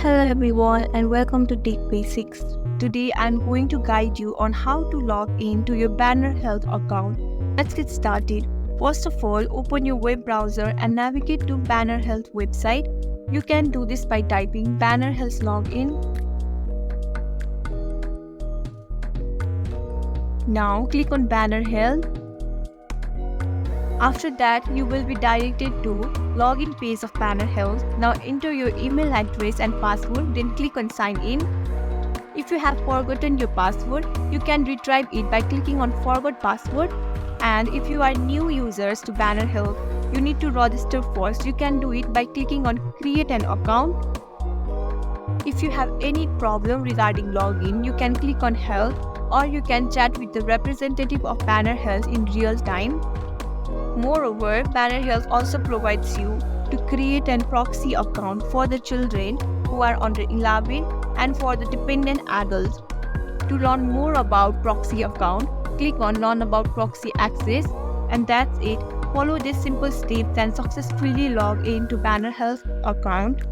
Hello everyone and welcome to Tech Basics. Today I'm going to guide you on how to log in to your Banner Health account. Let's get started. First of all, open your web browser and navigate to Banner Health website. You can do this by typing Banner Health login. Now click on Banner Health. After that, you will be directed to login page of Banner Health. Now enter your email address and password, then click on sign in. If you have forgotten your password, you can retrieve it by clicking on forgot password. And if you are new users to Banner Health, you need to register first. You can do it by clicking on create an account. If you have any problem regarding login, you can click on help or you can chat with the representative of Banner Health in real time. Moreover, Banner Health also provides you to create an proxy account for the children who are under 11 and for the dependent adults. To learn more about proxy account, click on Learn about proxy access, and that's it. Follow these simple steps and successfully log in to Banner Health account.